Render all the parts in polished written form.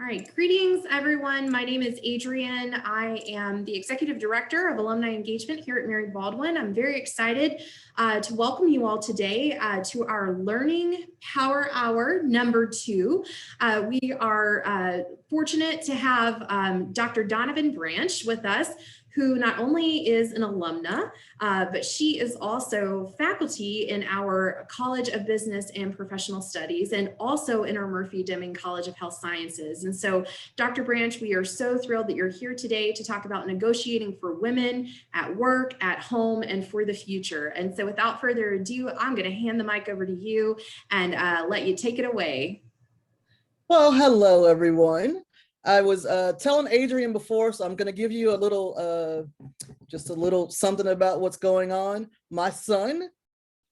All right, greetings everyone. My name is Adrienne. I am the Executive Director of Alumni Engagement here at Mary Baldwin. I'm very excited to welcome you all today to our Learning Power Hour #2. We are fortunate to have Dr. Donovan Branche with us, who not only is an alumna, but she is also faculty in our College of Business and Professional Studies and also in our Murphy-Deming College of Health Sciences. And so, Dr. Branche, we are so thrilled that you're here today to talk about negotiating for women at work, at home, and for the future. And so without further ado, I'm going to hand the mic over to you and let you take it away. Well, hello, everyone. I was telling Adrienne before, so I'm going to give you a little, just a little something about what's going on. My son,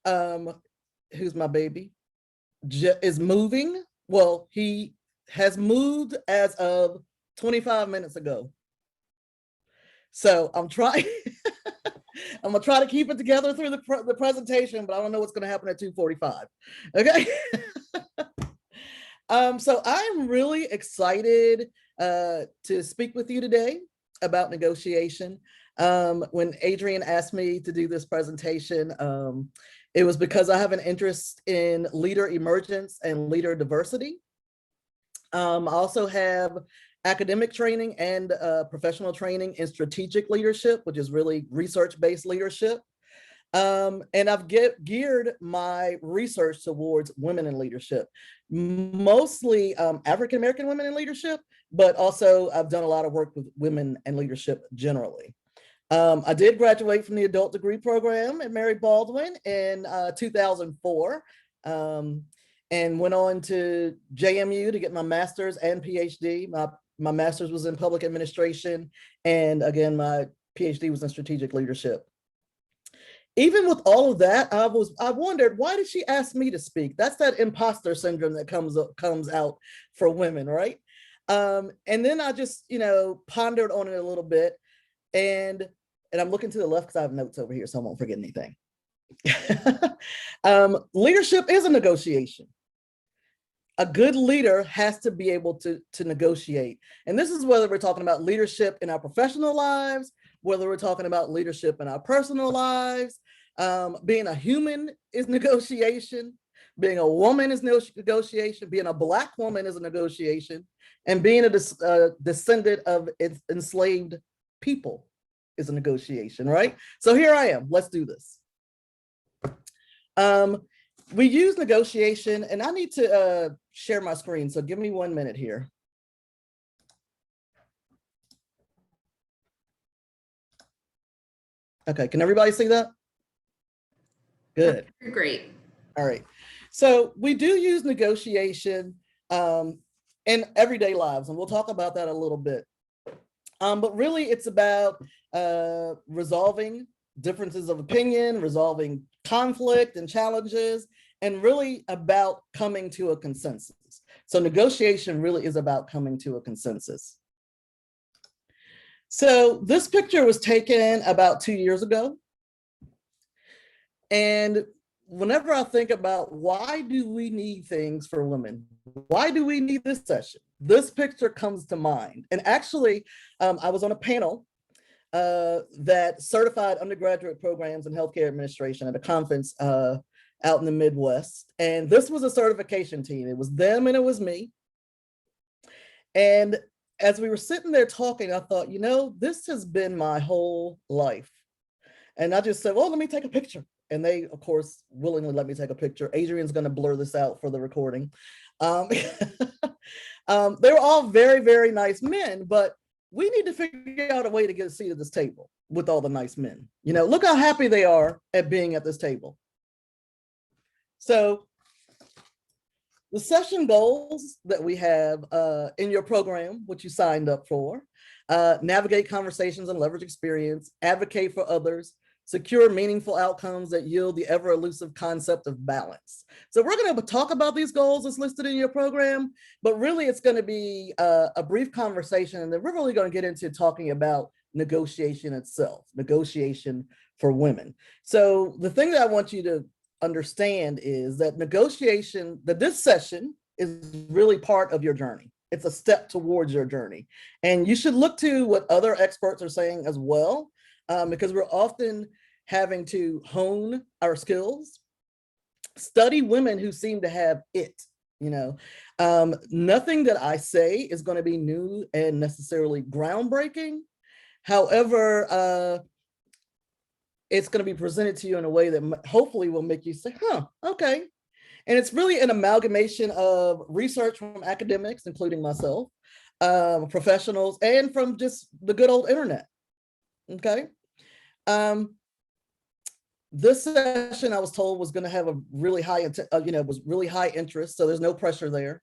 who's my baby, is moving. Well, he has moved as of 25 minutes ago. So I'm trying, I'm gonna try to keep it together through the presentation, but I don't know what's going to happen at 2:45. Okay. So I'm really excited to speak with you today about negotiation. When Adrienne asked me to do this presentation, it was because I have an interest in leader emergence and leader diversity. I also have academic training and professional training in strategic leadership, which is really research-based leadership. And I've geared my research towards women in leadership, mostly African-American women in leadership, but also I've done a lot of work with women in leadership generally. I did graduate from the adult degree program at Mary Baldwin in 2004 and went on to JMU to get my master's and PhD. My master's was in public administration, and again, my PhD was in strategic leadership. Even with all of that, I wondered, why did she ask me to speak? That's that imposter syndrome that comes out for women, right? And then I just, pondered on it a little bit, and I'm looking to the left because I have notes over here, so I won't forget anything. Leadership is a negotiation. A good leader has to be able to negotiate. And this is whether we're talking about leadership in our professional lives, whether we're talking about leadership in our personal lives. Being a human is negotiation. Being a woman is negotiation. Being a Black woman is a negotiation. And being a descendant of enslaved people is a negotiation, right? So here I am. Let's do this. We use negotiation, and I need to share my screen. So give me 1 minute here. Okay, can everybody see that? Good. Great. All right. So we do use negotiation in everyday lives, and we'll talk about that a little bit. But really, it's about resolving differences of opinion, resolving conflict and challenges, and really about coming to a consensus. So negotiation really is about coming to a consensus. So this picture was taken about 2 years ago. And whenever I think about why do we need things for women? Why do we need this session? This picture comes to mind. And actually, I was on a panel that certified undergraduate programs in healthcare administration at a conference out in the Midwest. And this was a certification team. It was them and it was me. And as we were sitting there talking, I thought, this has been my whole life. And I just said, well, let me take a picture. And they, of course, willingly let me take a picture. Adrienne's going to blur this out for the recording. They were all very, very nice men, but we need to figure out a way to get a seat at this table with all the nice men. Look how happy they are at being at this table. So the session goals that we have in your program, which you signed up for, navigate conversations and leverage experience, advocate for others, secure meaningful outcomes that yield the ever elusive concept of balance. So we're going to talk about these goals as listed in your program, but really it's going to be a brief conversation, and then we're really going to get into talking about negotiation itself, negotiation for women. So the thing that I want you to understand is that negotiation, that this session is really part of your journey. It's a step towards your journey. And you should look to what other experts are saying as well, because we're often having to hone our skills. Study women who seem to have it, you know. Nothing that I say is going to be new and necessarily groundbreaking. However, it's going to be presented to you in a way that hopefully will make you say, huh, okay. And it's really an amalgamation of research from academics, including myself, professionals, and from just the good old internet, okay? This session I was told was going to have a really high, was really high interest, so there's no pressure there.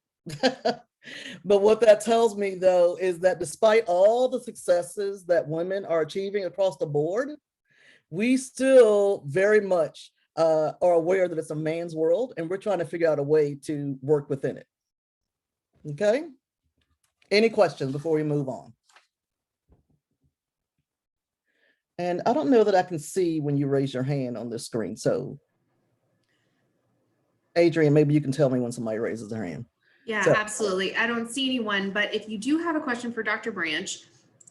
But what that tells me, though, is that despite all the successes that women are achieving across the board, we still very much are aware that it's a man's world, and we're trying to figure out a way to work within it. Okay? Any questions before we move on? And I don't know that I can see when you raise your hand on this screen. So, Adrian, maybe you can tell me when somebody raises their hand. Yeah, absolutely. I don't see anyone, but if you do have a question for Dr. Branche,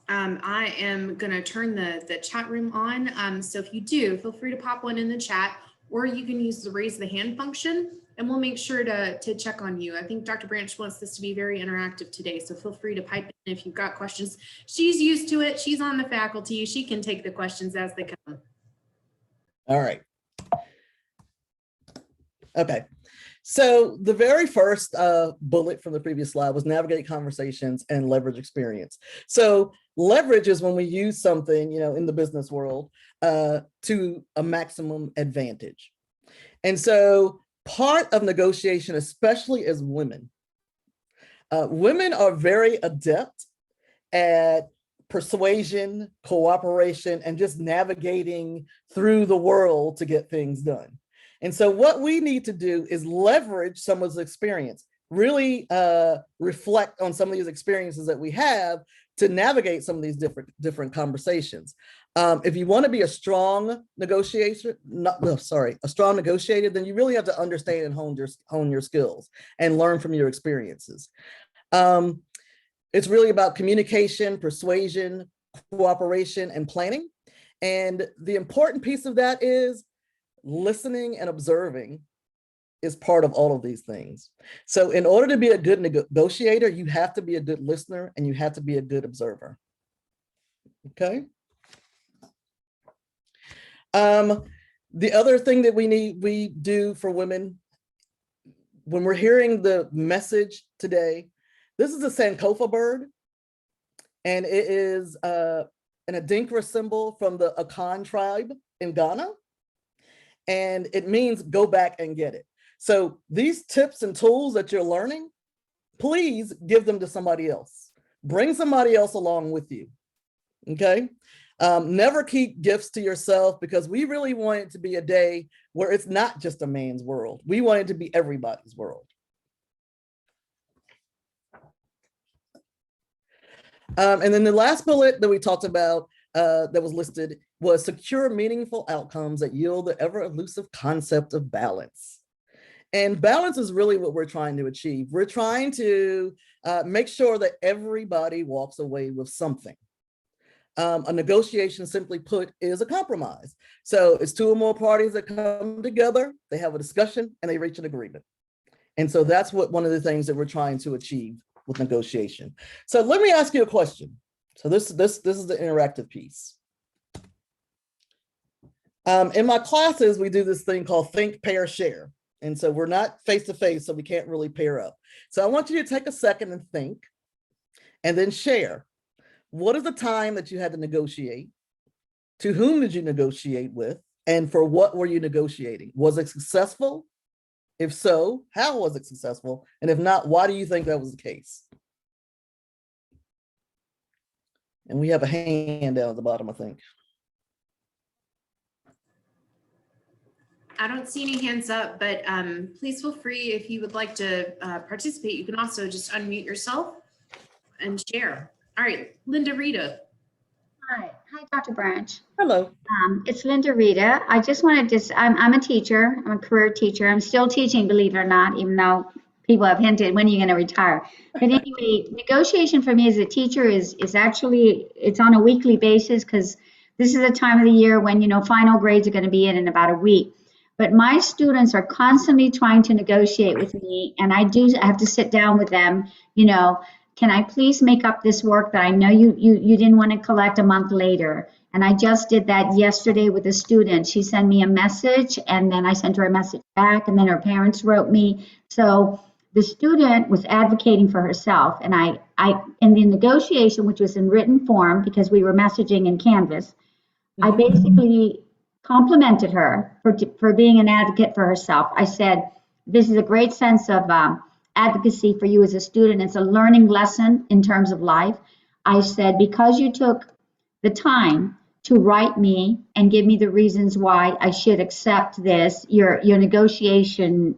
I am going to turn the chat room on. So if you do, feel free to pop one in the chat, or you can use the raise the hand function, and we'll make sure to check on you. I think Dr. Branche wants this to be very interactive today, so feel free to pipe in if you've got questions. She's used to it. She's on the faculty. She can take the questions as they come. All right. Okay. So the very first bullet from the previous slide was navigate conversations and leverage experience. So leverage is when we use something, in the business world to a maximum advantage. And so part of negotiation, especially as women, women are very adept at persuasion, cooperation, and just navigating through the world to get things done. And so what we need to do is leverage someone's experience, really reflect on some of these experiences that we have to navigate some of these different conversations. If you want to be a strong negotiator, then you really have to understand and hone your skills and learn from your experiences. It's really about communication, persuasion, cooperation, and planning. And the important piece of that is listening and observing is part of all of these things. So in order to be a good negotiator, you have to be a good listener and you have to be a good observer. Okay. The other thing that we do for women, when we're hearing the message today, this is a Sankofa bird, and it is an Adinkra symbol from the Akan tribe in Ghana. And it means go back and get it. So these tips and tools that you're learning, please give them to somebody else. Bring somebody else along with you, okay? Never keep gifts to yourself, because we really want it to be a day where it's not just a man's world. We want it to be everybody's world. And then the last bullet that we talked about that was listed was secure meaningful outcomes that yield the ever elusive concept of balance. And balance is really what we're trying to achieve. We're trying to make sure that everybody walks away with something. A negotiation, simply put, is a compromise. So it's two or more parties that come together, they have a discussion, and they reach an agreement. And so that's one of the things that we're trying to achieve with negotiation. So let me ask you a question. So this is the interactive piece. In my classes, we do this thing called think, pair, share. And so we're not face-to-face, so we can't really pair up. So I want you to take a second and think, and then share. What is the time that you had to negotiate? To whom did you negotiate with? And for what were you negotiating? Was it successful? If so, how was it successful? And if not, why do you think that was the case? And we have a hand down at the bottom, I think. I don't see any hands up, but please feel free, if you would like to participate, you can also just unmute yourself and share. All right, Linda Rita. Hi, Dr. Branche. Hello. It's Linda Rita. I just wanted to, I'm a teacher, I'm a career teacher. I'm still teaching, believe it or not, even though people have hinted, when are you going to retire? But anyway, negotiation for me as a teacher is actually, it's on a weekly basis because this is a time of the year when, final grades are going to be in about a week. But my students are constantly trying to negotiate with me, and I have to sit down with them, can I please make up this work that I know you didn't want to collect a month later? And I just did that yesterday with a student. She sent me a message, and then I sent her a message back, and then her parents wrote me. So the student was advocating for herself, and I in the negotiation, which was in written form because we were messaging in Canvas, I basically complimented her for being an advocate for herself. I said, this is a great sense of advocacy for you as a student. It's a learning lesson in terms of life. I said, because you took the time to write me and give me the reasons why I should accept this, your negotiation,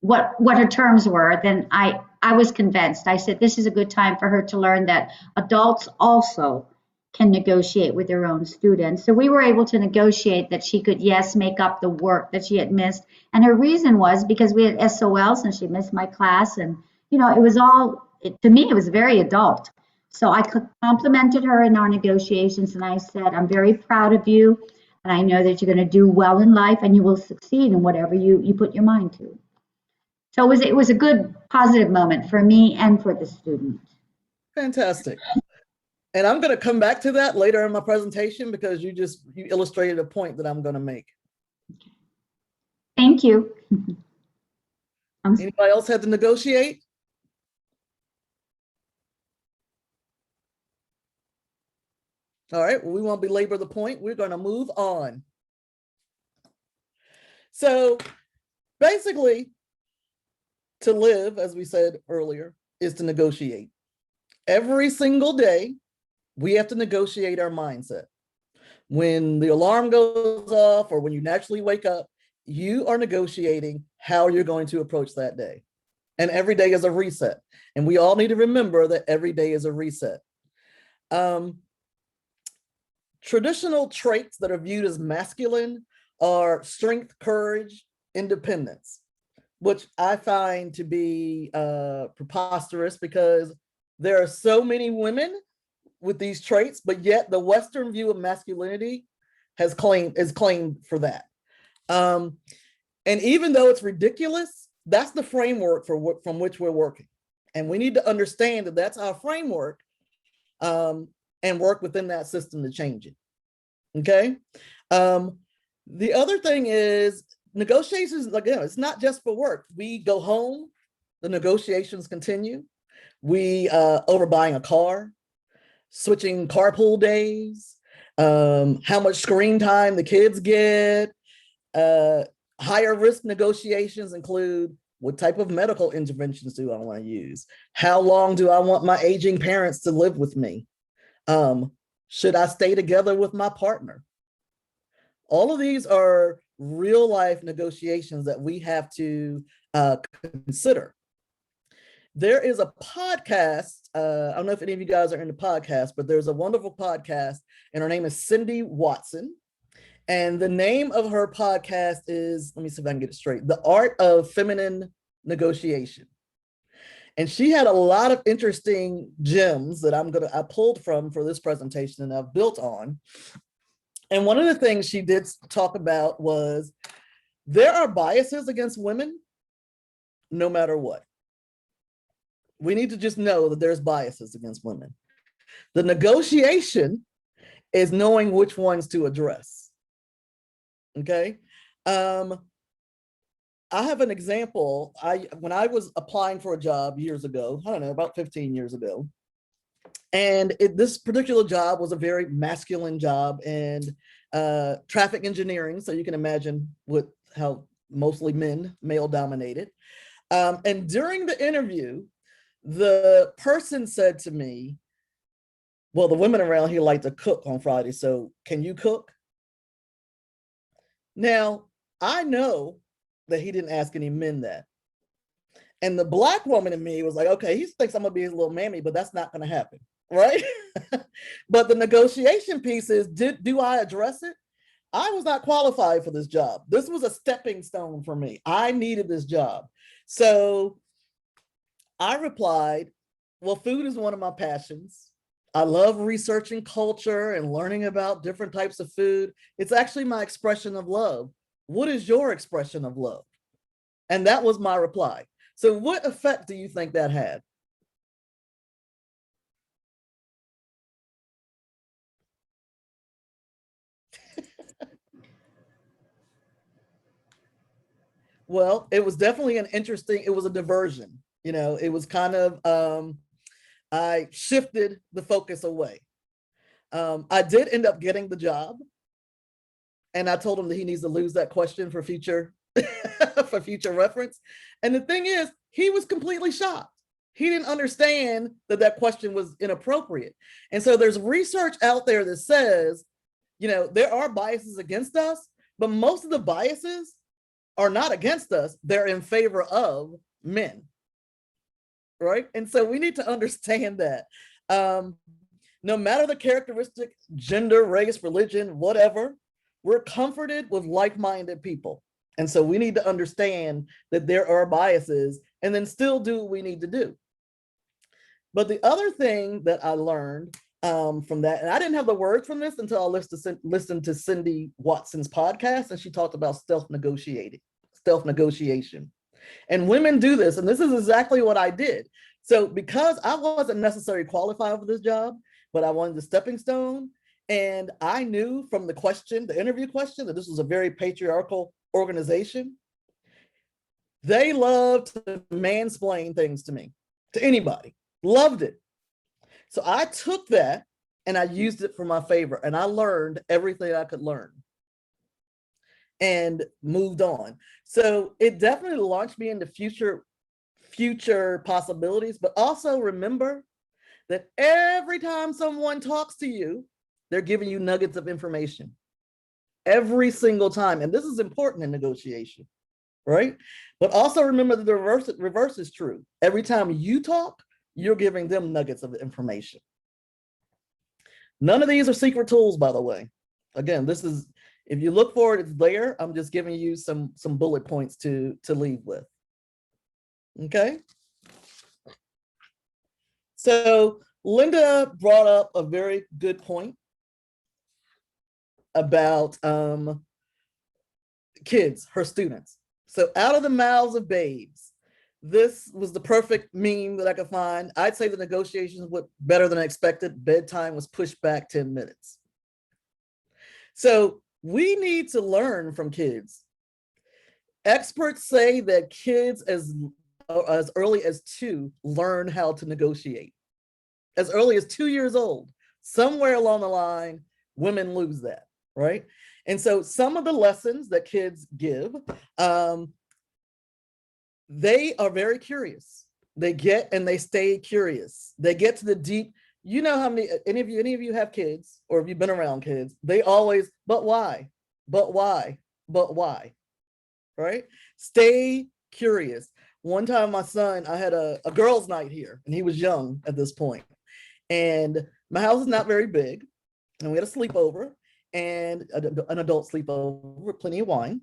what her terms were, then I was convinced. I said, this is a good time for her to learn that adults also can negotiate with their own students. So we were able to negotiate that she could, yes, make up the work that she had missed. And her reason was because we had SOLs and she missed my class. And, it was to me, it was very adult. So I complimented her in our negotiations. And I said, I'm very proud of you. And I know that you're going to do well in life and you will succeed in whatever you put your mind to. So it was a good, positive moment for me and for the student. Fantastic. And I'm going to come back to that later in my presentation because you illustrated a point that I'm going to make. Thank you. Anybody else had to negotiate? All right, well, we won't belabor the point. We're going to move on. So basically, to live, as we said earlier, is to negotiate. Every single day, we have to negotiate our mindset. When the alarm goes off or when you naturally wake up, you are negotiating how you're going to approach that day. And every day is a reset. And we all need to remember that every day is a reset. Traditional traits that are viewed as masculine are strength, courage, independence, which I find to be preposterous because there are so many women with these traits, but yet the Western view of masculinity is claimed for that. And even though it's ridiculous, that's the framework from which we're working. And we need to understand that that's our framework and work within that system to change it. Okay. The other thing is negotiations, again, it's not just for work. We go home, the negotiations continue. We over buying a car, switching carpool days, how much screen time the kids get. Higher risk negotiations include what type of medical interventions do I want to use? How long do I want my aging parents to live with me? Should I stay together with my partner? All of these are real life negotiations that we have to consider. There is a podcast. I don't know if any of you guys are into podcasts, but there's a wonderful podcast, and her name is Cindy Watson. And the name of her podcast is, let me see if I can get it straight, The Art of Feminine Negotiation. And she had a lot of interesting gems that I pulled from for this presentation and I've built on. And one of the things she did talk about was there are biases against women no matter what. We need to just know that there's biases against women. The negotiation is knowing which ones to address. Okay. I have an example. When I was applying for a job years ago, I don't know, about 15 years ago, and this particular job was a very masculine job in traffic engineering. So you can imagine how mostly male dominated. And during the interview, the person said to me, well, the women around here like to cook on Friday. So can you cook? Now, I know that he didn't ask any men that. And the Black woman in me was like, okay, he thinks I'm gonna be his little mammy, but that's not gonna happen, right? But the negotiation piece is, do I address it? I was not qualified for this job. This was a stepping stone for me. I needed this job. So I replied, well, food is one of my passions. I love researching culture and learning about different types of food. It's actually my expression of love. What is your expression of love? And that was my reply. So what effect do you think that had? Well, it was definitely it was a diversion. You know, it was kind of, I shifted the focus away. I did end up getting the job, and I told him that he needs to lose that question for future for future reference. And the thing is, he was completely shocked. He didn't understand that that question was inappropriate. And so there's research out there that says, you know, there are biases against us, but most of the biases are not against us. They're in favor of men, right? And so we need to understand that. No matter the characteristic, gender, race, religion, whatever, we're comforted with like-minded people. And so we need to understand that there are biases and then still do what we need to do. But the other thing that I learned from that, and I didn't have the words from this until I listened to Cindy Watson's podcast, and she talked about stealth negotiation. And women do this, and this is exactly what I did. So because I wasn't necessarily qualified for this job, but I wanted the stepping stone, and I knew from the question, the interview question, that this was a very patriarchal organization. They loved to mansplain things to me, to anybody, loved it. So I took that and I used it for my favor, and I learned everything I could learn and moved on. So it definitely launched me into future possibilities, but also remember that every time someone talks to you, they're giving you nuggets of information every single time. And this is important in negotiation, right? But also remember that the reverse is true. Every time you talk, you're giving them nuggets of information. None of these are secret tools, by the way. Again, this is, if you look for it, it's there. I'm just giving you some bullet points to leave with. Okay. So Linda brought up a very good point about kids, her students. So out of the mouths of babes, this was the perfect meme that I could find. I'd say the negotiations went better than expected. Bedtime was pushed back 10 minutes. So we need to learn from kids. Experts say that kids as early as 2 learn how to negotiate. As early as 2 years old, somewhere along the line, women lose that, right? And so some of the lessons that kids give, they are very curious. They get and they stay curious. They get to the deep. You know how many, any of you have kids, or if you've been around kids, they always, but why? But why? But why? Right? Stay curious. One time my son, I had a girls' night here, and he was young at this point. And my house is not very big, and we had a sleepover, and an adult sleepover with plenty of wine.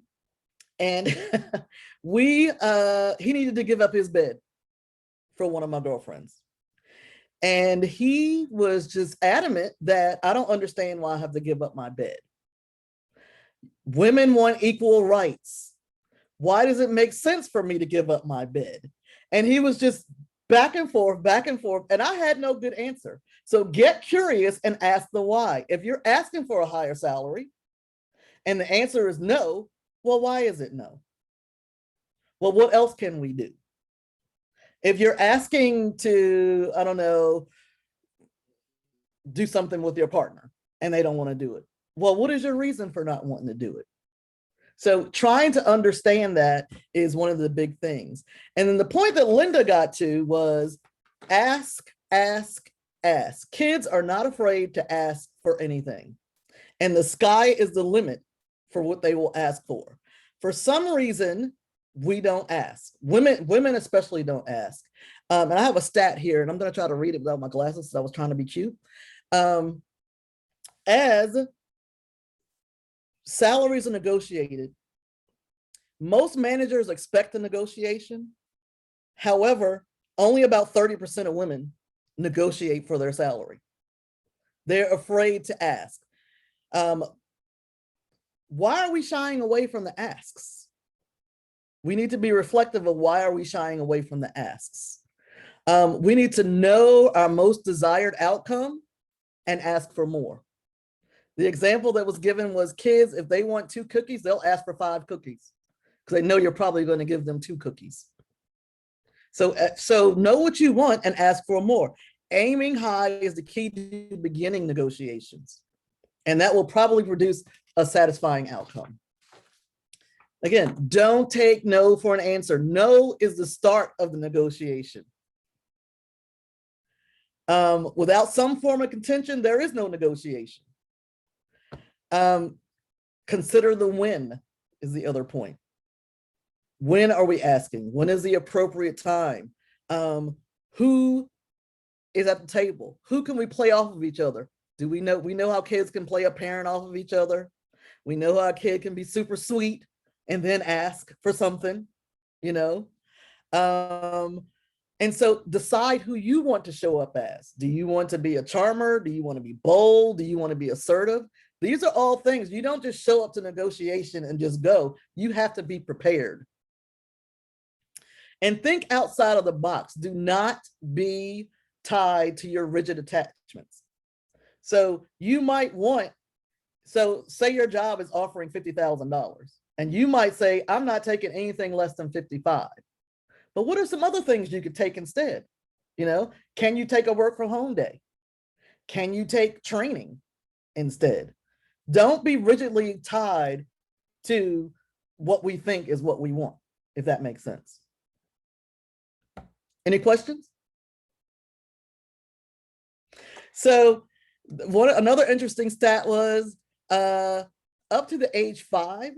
And he needed to give up his bed for one of my girlfriends. And he was just adamant that I don't understand why I have to give up my bed. Women want equal rights. Why does it make sense for me to give up my bed? And he was just back and forth, and I had no good answer. So get curious and ask the why. If you're asking for a higher salary and the answer is no, well, why is it no? Well, what else can we do? If you're asking to, I don't know, do something with your partner and they don't want to do it, well, what is your reason for not wanting to do it? So trying to understand that is one of the big things. And then the point that Linda got to was ask, ask, ask. Kids are not afraid to ask for anything. And the sky is the limit for what they will ask for. For some reason, we don't ask. Women especially don't ask. And I have a stat here, and I'm going to try to read it without my glasses, so I was trying to be cute. As salaries are negotiated. Most managers expect a negotiation. However, only about 30% of women negotiate for their salary. They're afraid to ask. Why are we shying away from the asks? We need to be reflective of why are we shying away from the asks. We need to know our most desired outcome and ask for more. The example that was given was kids, if they want 2 cookies, they'll ask for 5 cookies because they know you're probably going to give them 2 cookies. So know what you want and ask for more. Aiming high is the key to beginning negotiations, and that will probably produce a satisfying outcome. Again, don't take no for an answer. No is the start of the negotiation. Without some form of contention, there is no negotiation. Consider the when is the other point. When are we asking? When is the appropriate time? Who is at the table? Who can we play off of each other? Do we know how kids can play a parent off of each other? We know how a kid can be super sweet and then ask for something, you know? And so decide who you want to show up as. Do you want to be a charmer? Do you want to be bold? Do you want to be assertive? These are all things. You don't just show up to negotiation and just go. You have to be prepared. And think outside of the box. Do not be tied to your rigid attachments. So you might want, so say your job is offering $50,000 and you might say, I'm not taking anything less than 55. But what are some other things you could take instead? You know, can you take a work from home day? Can you take training instead? Don't be rigidly tied to what we think is what we want, if that makes sense. Any questions? So another interesting stat was up to the age 5,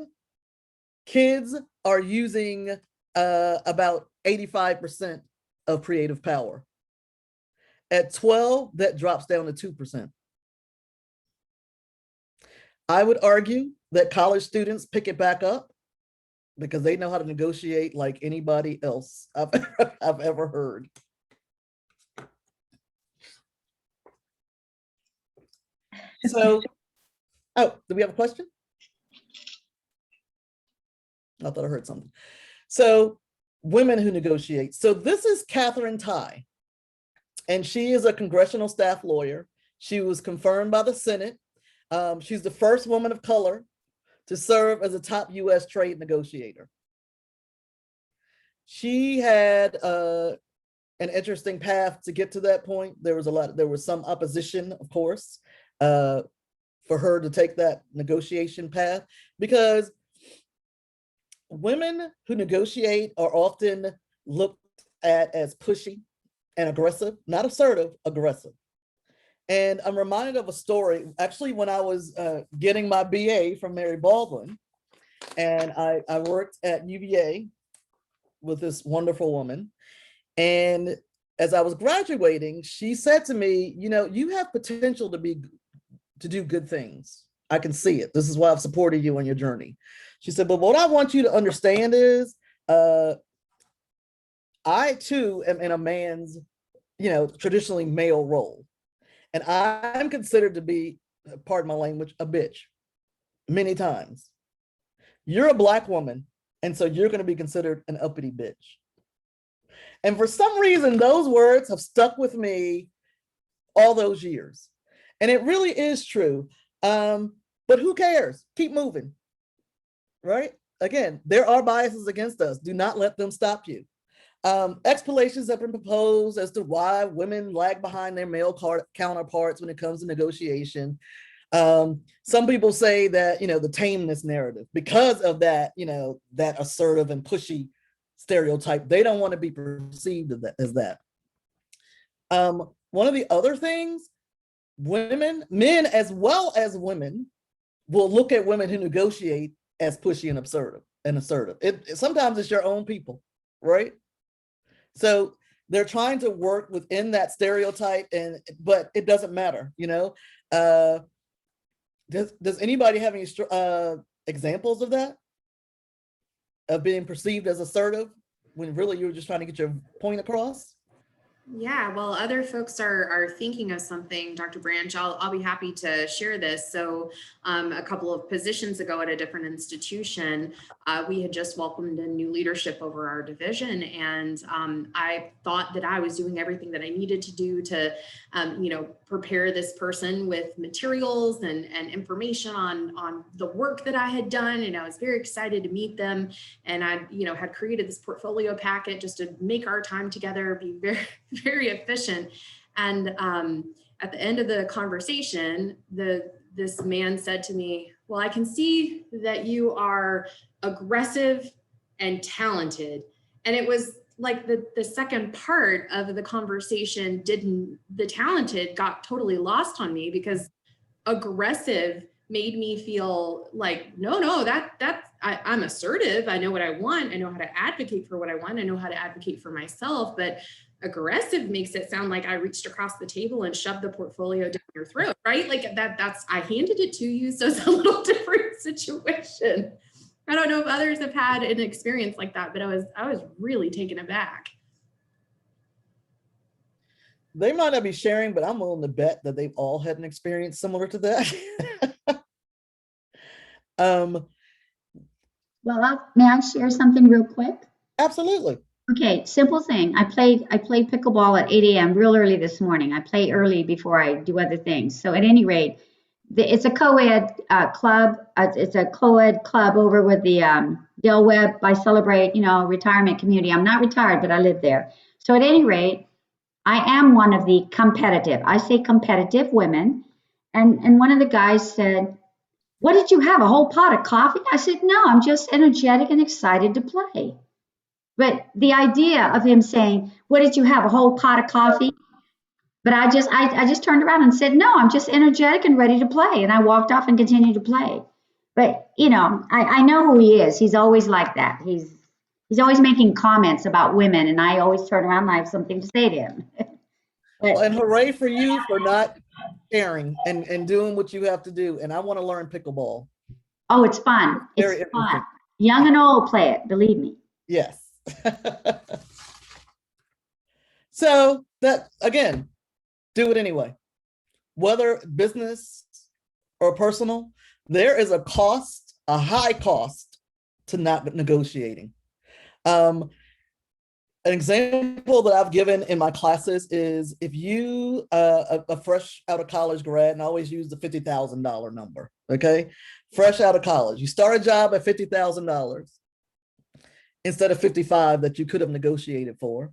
kids are using about 85% of creative power. At 12, that drops down to 2%. I would argue that college students pick it back up because they know how to negotiate like anybody else I've ever heard. So, oh, do we have a question? I thought I heard something. So, women who negotiate. So this is Catherine Tai, and she is a congressional staff lawyer. She was confirmed by the Senate. She's the first woman of color to serve as a top US trade negotiator. She had an interesting path to get to that point. There was some opposition, of course, for her to take that negotiation path, because women who negotiate are often looked at as pushy and aggressive, not assertive, aggressive. And I'm reminded of a story, actually, when I was getting my BA from Mary Baldwin, and I worked at UVA with this wonderful woman. And as I was graduating, she said to me, you know, you have potential to do good things. I can see it. This is why I've supported you on your journey. She said, but what I want you to understand is I too am in a man's, you know, traditionally male role. And I'm considered to be, pardon my language, a bitch many times. You're a Black woman, and so you're going to be considered an uppity bitch. And for some reason, those words have stuck with me all those years. And it really is true. But who cares? Keep moving, right? Again, there are biases against us. Do not let them stop you. Explanations have been proposed as to why women lag behind their male counterparts when it comes to negotiation. Some people say that, you know, the tameness narrative, because of that, you know, that assertive and pushy stereotype, they don't want to be perceived as that. One of the other things, men as well as women will look at women who negotiate as pushy and assertive. Sometimes it's your own people, right? So they're trying to work within that stereotype, but it doesn't matter, you know. Does anybody have any examples of that? Of being perceived as assertive when really you were just trying to get your point across? Yeah, well, other folks are thinking of something, Dr. Branch. I'll be happy to share this. So a couple of positions ago at a different institution, we had just welcomed in new leadership over our division. And I thought that I was doing everything that I needed to do to, prepare this person with materials and information on the work that I had done. And I was very excited to meet them. And I, had created this portfolio packet just to make our time together be very efficient. And at the end of the conversation, this man said to me, well, I can see that you are aggressive and talented. And it was like the second part of the conversation the talented got totally lost on me, because aggressive made me feel like, no, I'm assertive. I know what I want. I know how to advocate for what I want. I know how to advocate for myself, but aggressive makes it sound like I reached across the table and shoved the portfolio down your throat, right? Like I handed it to you. So it's a little different situation. I don't know if others have had an experience like that, but I was really taken aback. They might not be sharing, but I'm willing to bet that they've all had an experience similar to that. Well, may I share something real quick? Absolutely. Okay, simple thing. I played pickleball at 8 a.m. real early this morning. I play early before I do other things. So at any rate, it's a co-ed club. It's a co-ed club over with the Del Webb I Celebrate, retirement community. I'm not retired, but I live there. So at any rate, I am one of the competitive women. And one of the guys said, what did you have? A whole pot of coffee? I said, no, I'm just energetic and excited to play. But the idea of him saying, what did you have? A whole pot of coffee? But I just turned around and said, no, I'm just energetic and ready to play. And I walked off and continued to play. But, I know who he is. He's always like that. He's always making comments about women. And I always turn around and I have something to say to him. Well, and hooray for you for not sharing and doing what you have to do. And I want to learn pickleball. Oh, it's fun. Very It's fun. Young and old play it, believe me. Yes. So that, again, do it anyway. Whether business or personal, there is a high cost to not negotiating. An example that I've given in my classes is if you, a fresh out of college grad, and I always use the $50,000 number, okay? Fresh out of college, you start a job at $50,000 instead of 55 that you could have negotiated for.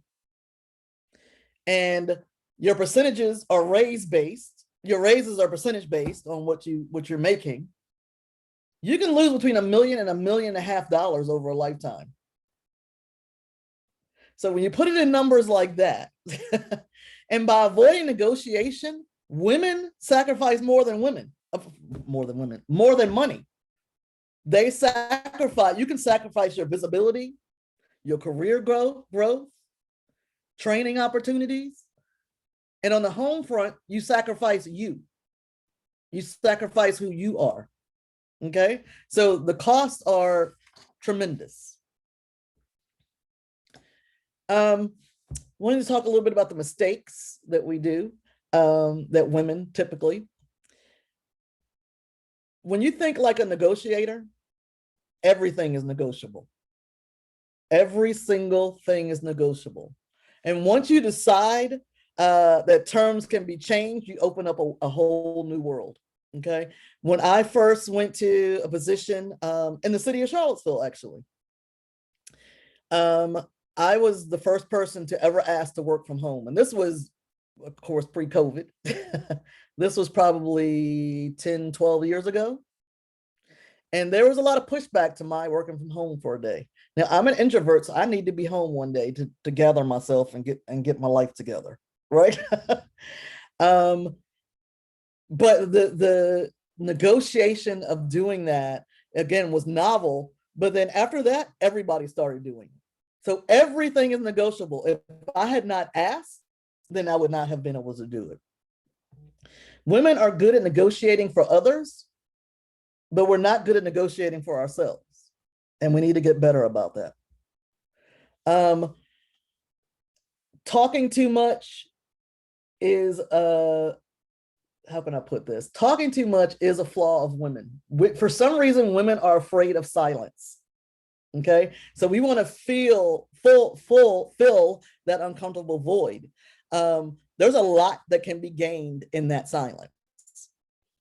And your percentages are based. Your raises are percentage based on what you're making. You can lose between $1 million and $1.5 million over a lifetime. So when you put it in numbers like that, and by avoiding negotiation, women sacrifice more than money. They sacrifice, you can sacrifice your visibility, your career growth, training opportunities. And on the home front, you sacrifice you. You sacrifice who you are. Okay? So the costs are tremendous. Wanted to talk a little bit about the mistakes that we do, that women typically. When you think like a negotiator, everything is negotiable. Every single thing is negotiable. And once you decide that terms can be changed, you open up a whole new world. Okay. When I first went to a position in the city of Charlottesville, actually, I was the first person to ever ask to work from home. And this was, of course, pre-COVID. This was probably 10, 12 years ago. And there was a lot of pushback to my working from home for a day. Now, I'm an introvert, so I need to be home one day to gather myself and get my life together, right? But the negotiation of doing that, again, was novel. But then after that, everybody started doing it. So everything is negotiable. If I had not asked, then I would not have been able to do it. Women are good at negotiating for others, but we're not good at negotiating for ourselves. And we need to get better about that. Talking too much is how can I put this? Talking too much is a flaw of women. For some reason, women are afraid of silence. Okay, so we want to fill that uncomfortable void. There's a lot that can be gained in that silence.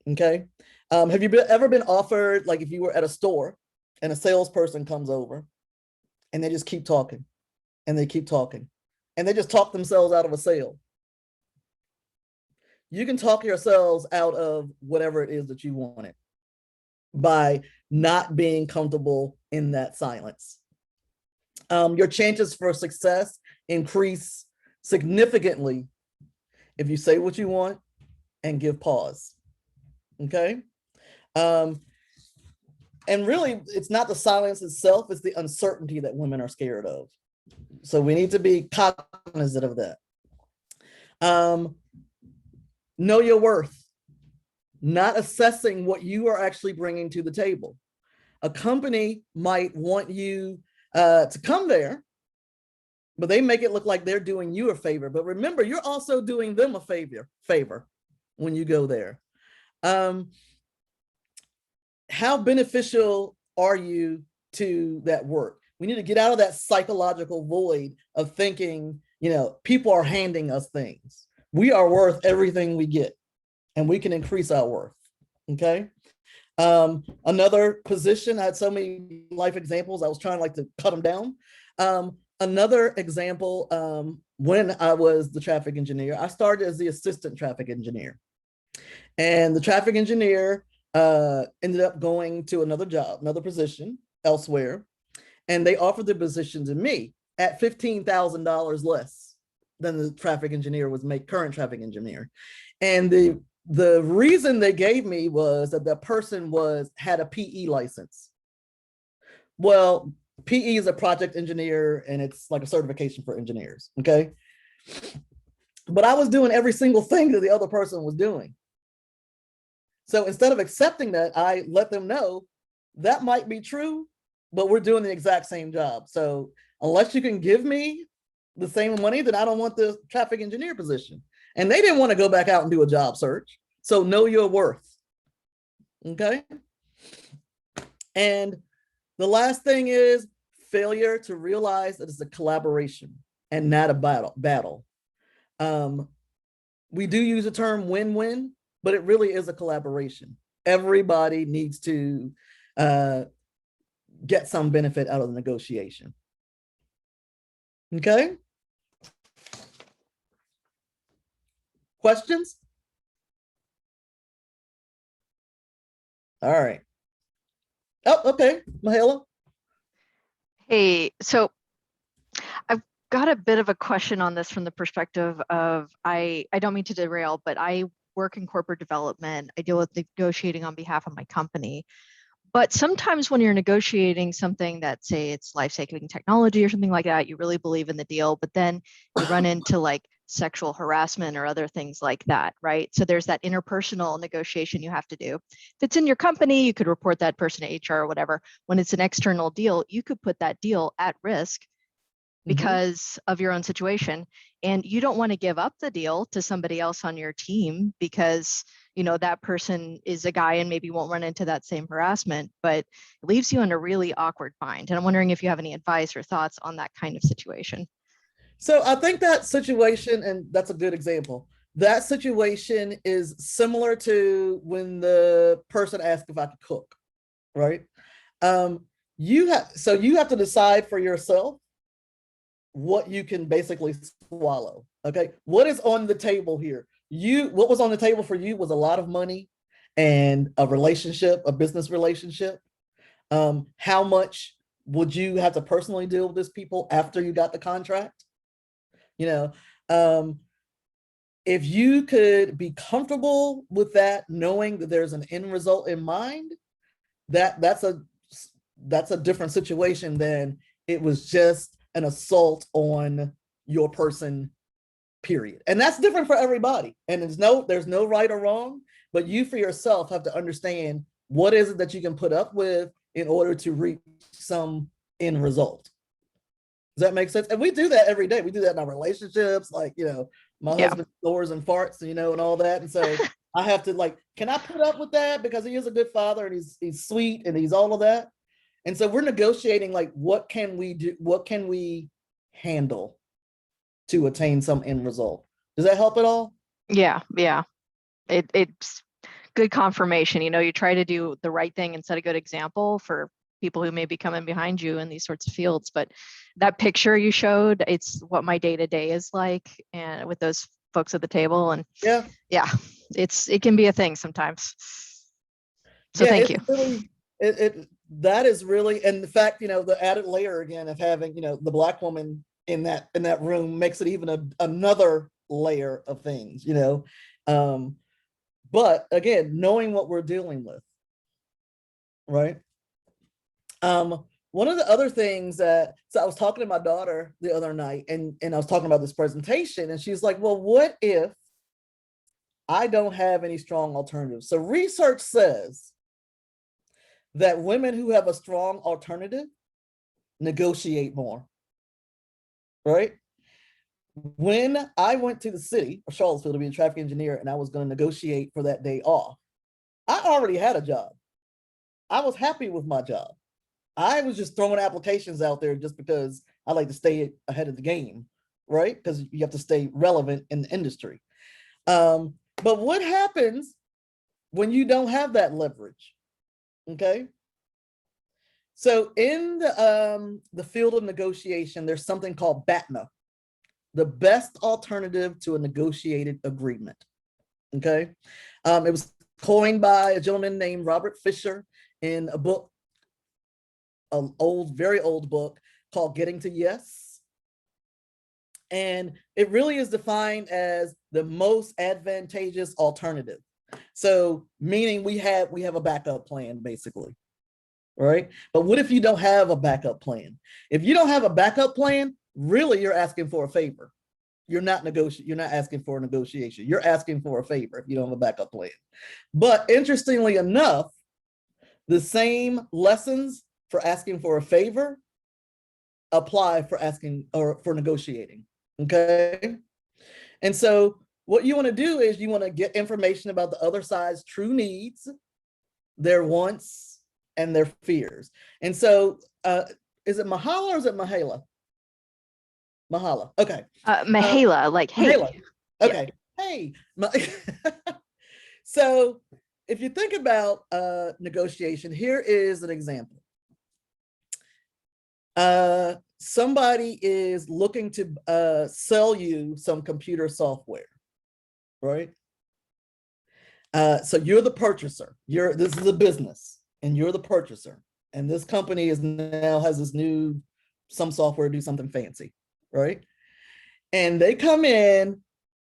Okay, have you ever been offered, like if you were at a store and a salesperson comes over and they just keep talking and they keep talking and they just talk themselves out of a sale? You can talk yourselves out of whatever it is that you wanted by not being comfortable in that silence. Your chances for success increase significantly if you say what you want and give pause. Okay. And really, it's not the silence itself, it's the uncertainty that women are scared of. So we need to be cognizant of that. Know your worth. Not assessing what you are actually bringing to the table. A company might want you to come there, but they make it look like they're doing you a favor. But remember, you're also doing them a favor when you go there. How beneficial are you to that work? We need to get out of that psychological void of thinking, people are handing us things. We are worth everything we get, and we can increase our worth. Okay. Another position, I had so many life examples, I was trying to cut them down. Another example, when I was the traffic engineer, I started as the assistant traffic engineer. And the traffic engineer ended up going to another position elsewhere. And they offered the position to me at $15,000 less than the traffic engineer was current traffic engineer. And the reason they gave me was that the person had a PE license. Well, PE is a project engineer, and it's like a certification for engineers. Okay. But I was doing every single thing that the other person was doing. So instead of accepting that, I let them know that might be true, but we're doing the exact same job. So unless you can give me the same money, then I don't want the traffic engineer position. And they didn't want to go back out and do a job search. So know your worth. Okay. And the last thing is failure to realize that it's a collaboration and not a battle. We do use the term win-win, but it really is a collaboration. Everybody needs to get some benefit out of the negotiation. Okay. Questions? All right. Oh, okay. Mahela. Hey, so I've got a bit of a question on this from the perspective of, I don't mean to derail, but I work in corporate development. I deal with negotiating on behalf of my company. But sometimes when you're negotiating something that, say, it's life-saving technology or something like that, you really believe in the deal, but then you run into like sexual harassment or other things like that, right? So there's that interpersonal negotiation you have to do. If it's in your company, you could report that person to HR or whatever. When it's an external deal, you could put that deal at risk because of your own situation. And you don't want to give up the deal to somebody else on your team because, that person is a guy and maybe won't run into that same harassment, but it leaves you in a really awkward bind. And I'm wondering if you have any advice or thoughts on that kind of situation. So I think that situation, and that's a good example, that situation is similar to when the person asked if I could cook, right? You have to decide for yourself what you can basically swallow. Okay. What is on the table here? What was on the table for you was a lot of money and a relationship, a business relationship. How much would you have to personally deal with these people after you got the contract? If you could be comfortable with that, knowing that there's an end result in mind, that's a different situation than it was just an assault on your person, period. And that's different for everybody. And there's no right or wrong, but you for yourself have to understand What is it that you can put up with in order to reach some end result? Does that make sense? And we do that every day. We do that in our relationships. Like, my Yeah. husband snores and farts, and all that. And so I have to like, can I put up with that? Because he is a good father and he's sweet and he's all of that. And so we're negotiating, like, what can we do? What can we handle to attain some end result? Does that help at all? Yeah. It's good confirmation. You try to do the right thing and set a good example for people who may be coming behind you in these sorts of fields. But that picture you showed, it's what my day-to-day is like, and with those folks at the table. And Yeah, it can be a thing sometimes. So yeah, thank you. really, that is really, and the fact, the added layer again of having, the Black woman in that room makes it even another layer of things, but again, knowing what we're dealing with, right? One of the other things so I was talking to my daughter the other night, and I was talking about this presentation, and she's like, well, what if I don't have any strong alternatives? So research says that women who have a strong alternative negotiate more, right? When I went to the city of Charlottesville to be a traffic engineer and I was going to negotiate for that day off, I already had a job. I was happy with my job. I was just throwing applications out there just because I like to stay ahead of the game, right? Because you have to stay relevant in the industry. But what happens when you don't have that leverage? Okay. So in the field of negotiation, there's something called Batna, the best alternative to a negotiated agreement. Okay. It was coined by a gentleman named Robert Fisher in a book, an very old book called Getting to Yes. And it really is defined as the most advantageous alternative. So meaning we have a backup plan, basically. Right? But what if you don't have a backup plan? If you don't have a backup plan, really you're asking for a favor. You're not asking for a negotiation. You're asking for a favor if you don't have a backup plan. But interestingly enough, the same lessons for asking for a favor apply for asking or for negotiating. Okay. And so what you want to do is you want to get information about the other side's true needs, their wants, and their fears. And so is it Mahala or is it Mahala? Mahala. Okay. Mahala, like, hey. Mahala. Okay. Yeah. Hey. So if you think about negotiation, here is an example. Somebody is looking to sell you some computer software, right? So you're the purchaser. This is a business, and you're the purchaser. And this company now has this new some software do something fancy, right? And they come in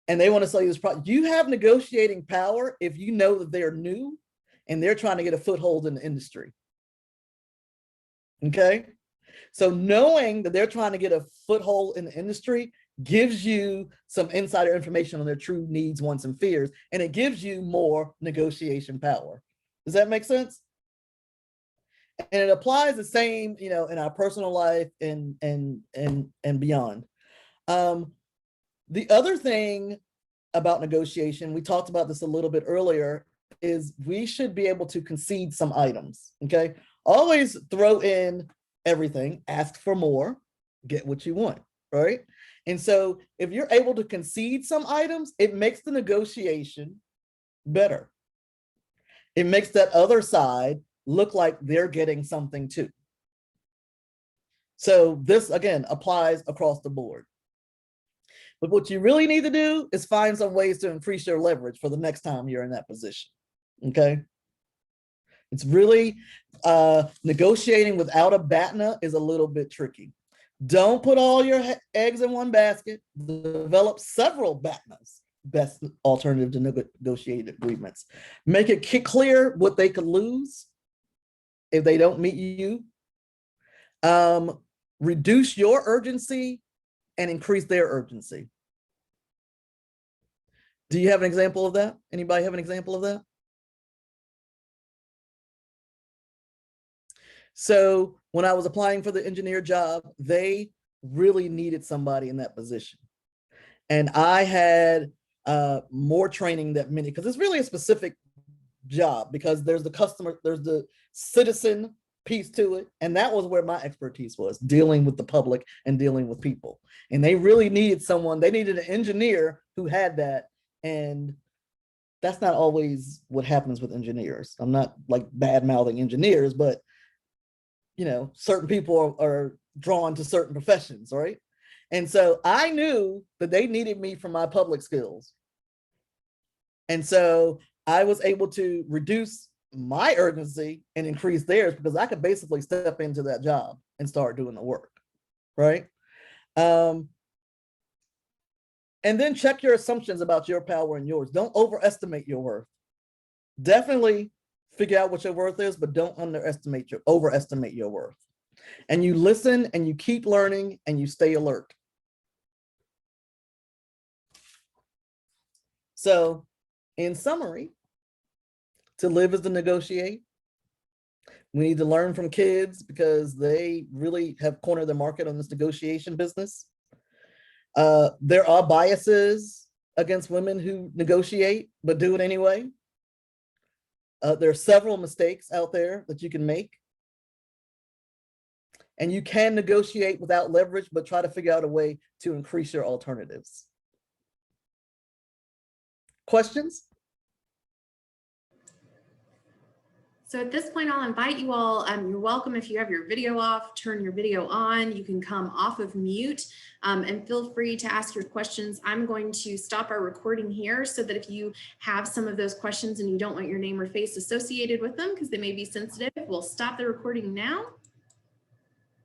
and they want to sell you this product. You have negotiating power if you know that they're new and they're trying to get a foothold in the industry. Okay. So knowing that they're trying to get a foothold in the industry gives you some insider information on their true needs, wants, and fears, and it gives you more negotiation power. Does that make sense? And it applies the same, in our personal life and beyond. The other thing about negotiation, we talked about this a little bit earlier, is we should be able to concede some items. Okay, always throw in everything, ask for more, get what you want, right? And so if you're able to concede some items, it makes the negotiation better. It makes that other side look like they're getting something too. So this, again, applies across the board. But what you really need to do is find some ways to increase your leverage for the next time you're in that position, okay? It's really, negotiating without a BATNA is a little bit tricky. Don't put all your eggs in one basket. Develop several BATNAs, best alternative to negotiated agreements. Make it clear what they could lose if they don't meet you. Reduce your urgency and increase their urgency. Do you have an example of that? Anybody have an example of that? So when I was applying for the engineer job, they really needed somebody in that position. And I had more training than many, because it's really a specific job, because there's the customer, there's the citizen piece to it. And that was where my expertise was, dealing with the public and dealing with people. And they really needed someone, they needed an engineer who had that. And that's not always what happens with engineers. I'm not like bad mouthing engineers, but you know, certain people are drawn to certain professions, right? And so I knew that they needed me for my public skills. And so I was able to reduce my urgency and increase theirs, because I could basically step into that job and start doing the work, right? And then check your assumptions about your power and yours. Don't overestimate your worth. Definitely figure out what your worth is, but don't overestimate your worth. And you listen and you keep learning and you stay alert. So in summary, to live is to negotiate. We need to learn from kids, because they really have cornered the market on this negotiation business. There are biases against women who negotiate, but do it anyway. There are several mistakes out there that you can make. And you can negotiate without leverage, but try to figure out a way to increase your alternatives. Questions? So at this point, I'll invite you all, you're welcome if you have your video off, turn your video on, you can come off of mute and feel free to ask your questions. I'm going to stop our recording here so that if you have some of those questions and you don't want your name or face associated with them because they may be sensitive, we'll stop the recording now.